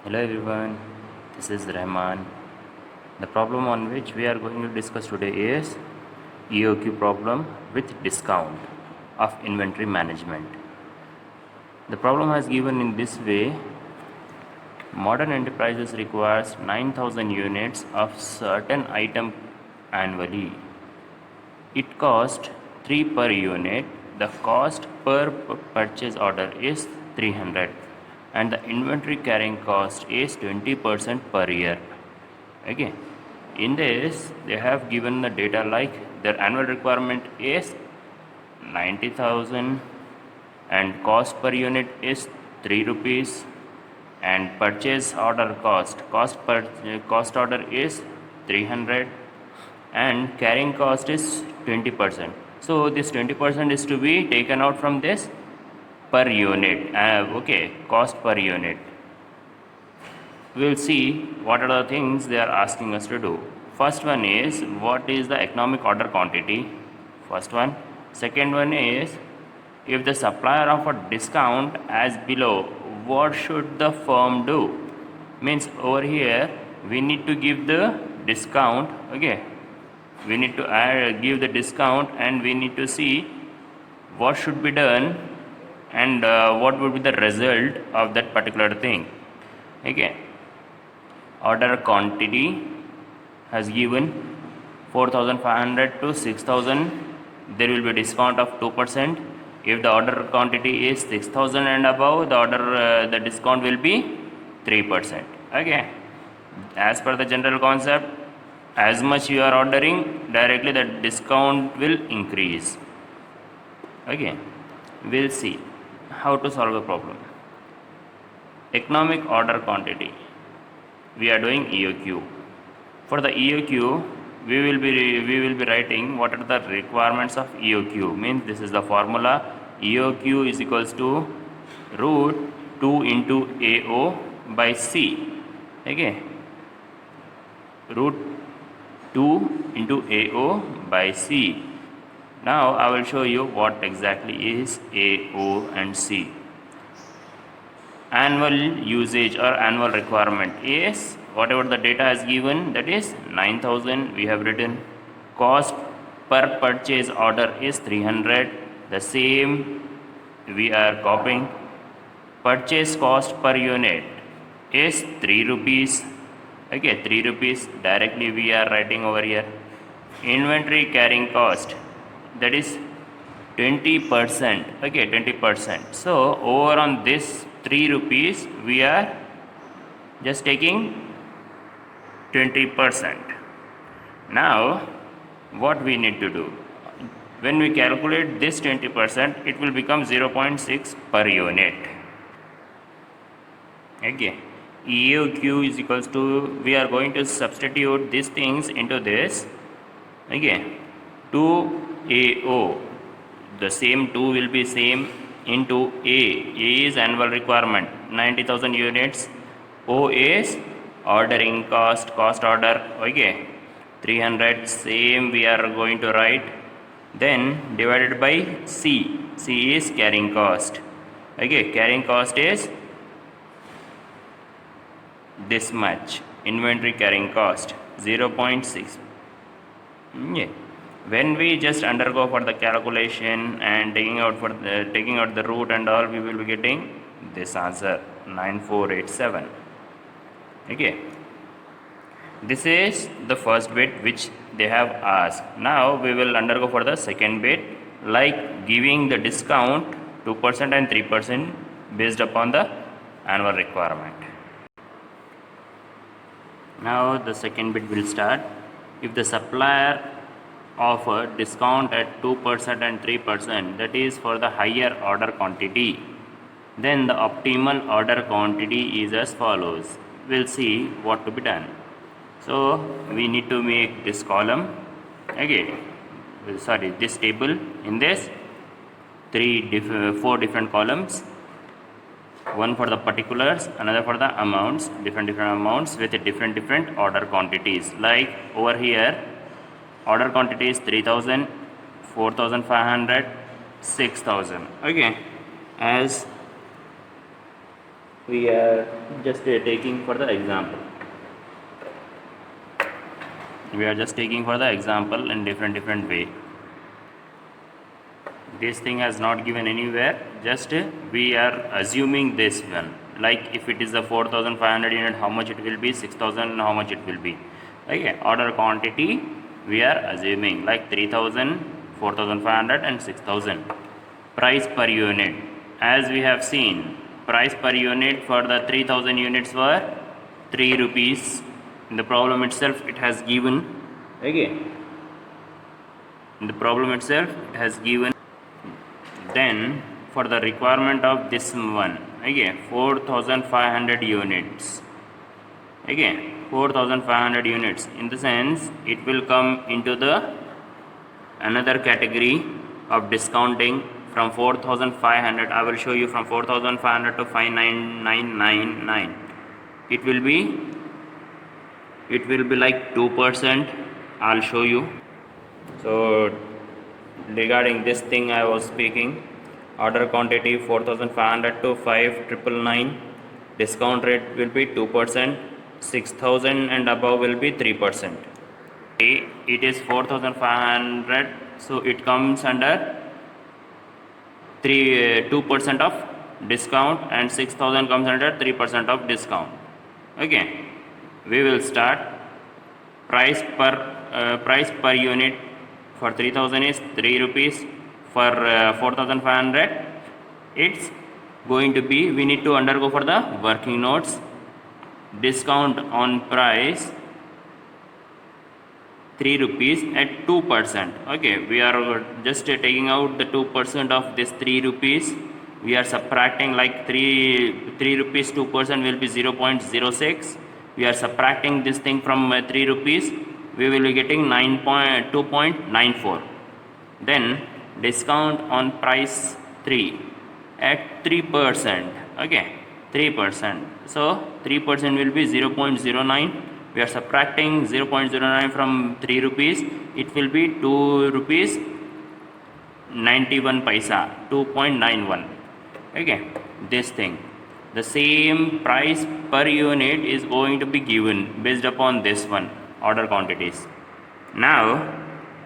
Hello everyone, this is Rahman. The problem on which we are going to discuss today is EOQ problem with discount of inventory management. The problem has given in this way: modern enterprises requires 9,000 units of certain item annually. It costs 3 per unit. The cost per purchase order is 300 and the inventory carrying cost is 20% per year. Okay. In this, they have given the data like their annual requirement is 90,000 and cost per unit is 3 rupees and purchase order cost order is 300 and carrying cost is 20%. So this 20% is to be taken out from this per unit. Cost per unit. We'll see what are the things they are asking us to do. First one is what is the economic order quantity. First one. Second one is if the supplier offer discount as below, what should the firm do? Means over here we need to give the discount. Okay, we need to give the discount and we need to see what should be done and what would be the result of that particular thing. Okay, order quantity has given 4,500 to 6,000. There will be discount of 2%. If the order quantity is 6,000 and above, the discount will be 3%. Okay, as per the general concept, as much you are ordering, directly the discount will increase. Okay, we'll see how to solve the problem. Economic order quantity. We are doing EOQ. For the EOQ, we will be writing what are the requirements of EOQ. Means this is the formula. EOQ is equals to root 2 into AO by C. Okay, root 2 into AO by C. Now I will show you what exactly is AO and C. Annual usage or annual requirement is whatever the data is given, that is 9,000 we have written. Cost per purchase order is 300, the same we are copying. Purchase cost per unit is 3 rupees. Okay, 3 rupees directly we are writing over here. Inventory carrying cost, that is 20%. Okay, 20%. So over on this 3 rupees we are just taking 20%. Now what we need to do, when we calculate this 20%, it will become 0.6 per unit. Okay, EOQ is equals to, we are going to substitute these things into this. Okay, 2AO, the same 2 will be same into A is annual requirement 90,000 units, O is ordering cost order. Okay, 300 same we are going to write, then divided by C is carrying cost. Okay, carrying cost is this much, inventory carrying cost 0.6. Yeah. When we just undergo for the calculation and taking out the root and all, we will be getting this answer 9487. Okay, this is the first bit which they have asked. Now we will undergo for the second bit, like giving the discount 2% and 3% based upon the annual requirement. Now the second bit will start. If the supplier offer discount at 2% and 3%, that is for the higher order quantity, then the optimal order quantity is as follows. We'll see what to be done. So we need to make this column, this table. In this 4 different columns, one for the particulars, another for the amounts, different amounts with different order quantities. Like over here, order quantity is 3,000, 4,500, 6,000. Okay, as we are just taking for the example. We are just taking for the example in different way. This thing has not given anywhere, just we are assuming this one, like if it is a 4500 unit, how much it will be, 6000, how much it will be. Okay, order quantity we are assuming like 3000, 4500 and 6000. Price per unit, as we have seen, price per unit for the 3000 units were 3 rupees. In the problem itself it has given, okay, in the problem itself it has given. Then for the requirement of this one, again 4500 units, again 4500 units, in the sense it will come into the another category of discounting from 4500. I will show you from 4500 to 59999. It will be like 2%. I'll show you. So regarding this thing I was speaking, order quantity 4500 to 5999, discount rate will be 2%, 6000 and above will be 3%. It is 4500, so it comes under 2% of discount, and 6000 comes under 3% of discount. Okay, we will start. Price per unit for 3000 is 3 rupees. For 4500 it's going to be, we need to undergo for the working notes. Discount on price 3 rupees at 2%. Okay, we are just taking out the 2% of this 3 rupees. We are subtracting like 3 rupees, 2% will be 0.06. We are subtracting this thing from 3 rupees. We will be getting 2.94. Then discount on price 3 at 3%. Okay, 3%. So 3% will be 0.09. We are subtracting 0.09 from 3 rupees. It will be 2 rupees 91 paisa, 2.91. Okay, this thing. The same price per unit is going to be given based upon this one, order quantities. Now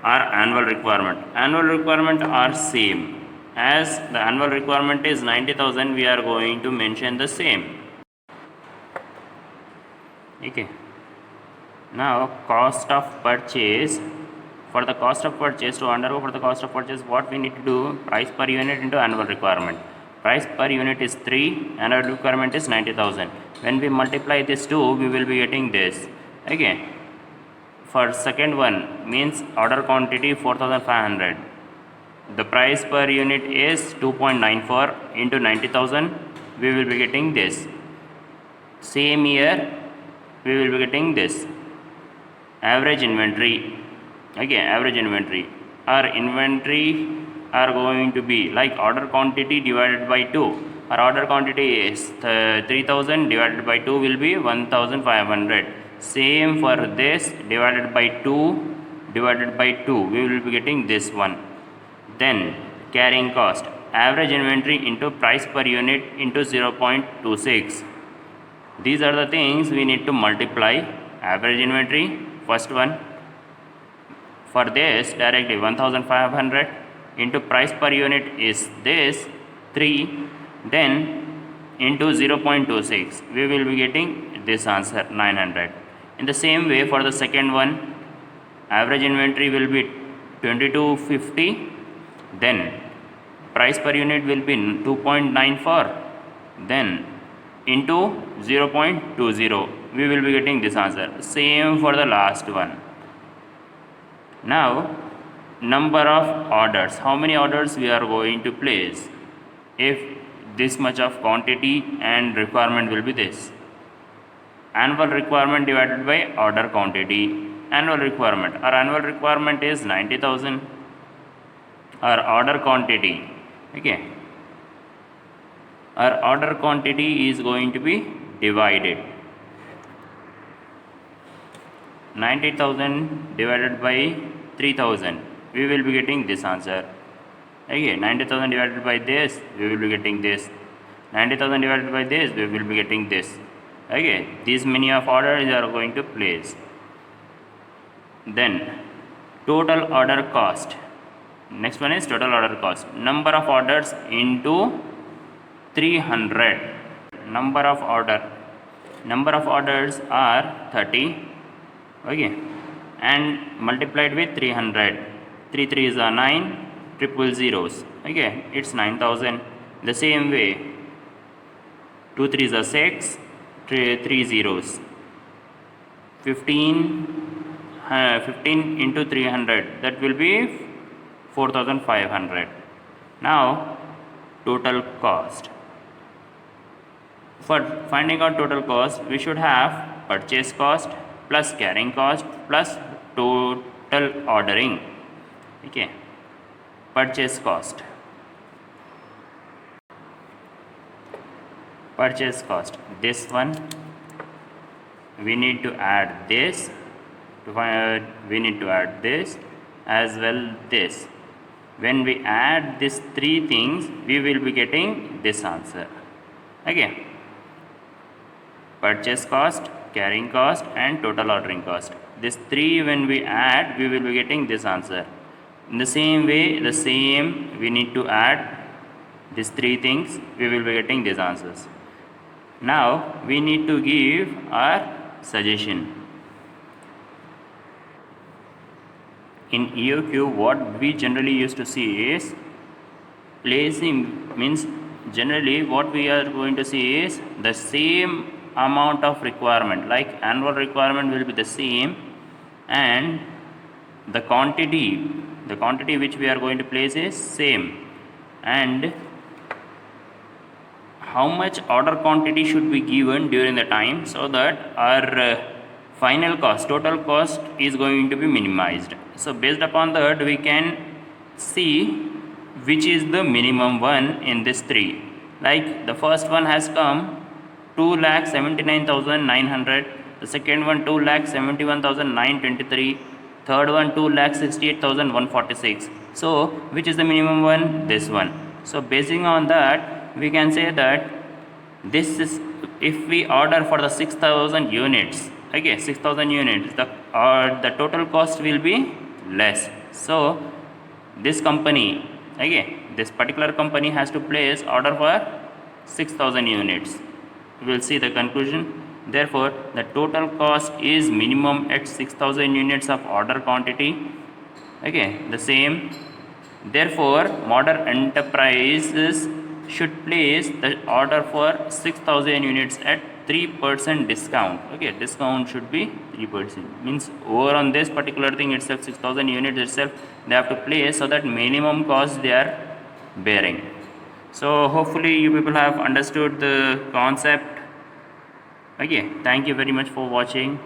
our annual requirement are same. As the annual requirement is 90,000, we are going to mention the same. Okay. Now cost of purchase. For the cost of purchase, to undergo for the cost of purchase, what we need to do, price per unit into annual requirement. Price per unit is 3, annual requirement is 90,000. When we multiply this 2, we will be getting this. Okay. For second one, means order quantity 4500. The price per unit is 2.94 into 90,000. We will be getting this. Same year, we will be getting this. Average inventory. Okay, average inventory. Our inventory are going to be like order quantity divided by 2. Our order quantity is 3000 divided by 2 will be 1500. Same for this, divided by 2 divided by 2, we will be getting this one. Then carrying cost, average inventory into price per unit into 0.26. These are the things we need to multiply. Average inventory, first one. For this, directly 1500 into price per unit is this 3, then into 0.26, we will be getting this answer 900. In the same way, for the second one, average inventory will be 2250, then price per unit will be 2.94, then into 0.20, we will be getting this answer. Same for the last one. Now number of orders, how many orders we are going to place if this much of quantity and requirement will be this. Annual requirement divided by order quantity. Annual requirement, our annual requirement is 90,000. Our order quantity, okay, our order quantity is going to be divided 90,000 divided by 3000, we will be getting this answer. Okay, 90,000 divided by this, we will be getting this. 90,000 divided by this, we will be getting this. Okay, these many of orders are going to place. Then total order cost. Next one is total order cost. Number of orders into 300. Number of orders are 30. Okay, and multiplied with 300. 3 3s are 9, triple zeros. Okay, it's 9,000. The same way, 2 3s are 6, 3 zeros. 15 into 300, that will be 4,500. Now total cost. For finding out total cost, we should have purchase cost plus carrying cost plus total ordering. Okay, purchase cost. This one we need to add this. We need to add this as well this. When we add these three things, we will be getting this answer. Okay, purchase cost, carrying cost and total ordering cost. These three when we add, we will be getting this answer. In the same way, we need to add these three things, we will be getting these answers. Now we need to give our suggestion. In EOQ, what we generally used to see is placing, means generally what we are going to see is the same amount of requirement, like annual requirement will be the same, and the quantity which we are going to place is same, and how much order quantity should be given during the time, so that our final cost, total cost is going to be minimized. So based upon that, we can see which is the minimum one in this three. Like the first one has come 2,79,900, the second one 2,71,923, third one 2,68,146. So which is the minimum one? This one. So basing on that, we can say that this is, if we order for the 6,000 units, okay, 6,000 units, the total cost will be less. So this company, okay, this particular company has to place order for 6,000 units. We will see the conclusion. Therefore, the total cost is minimum at 6,000 units of order quantity. Okay, the same. Therefore, modern enterprises should place the order for 6,000 units at 3% discount. Okay, discount should be 3%. Means over on this particular thing itself, 6,000 units itself, they have to place, so that minimum cost they are bearing. So hopefully you people have understood the concept. Okay, thank you very much for watching.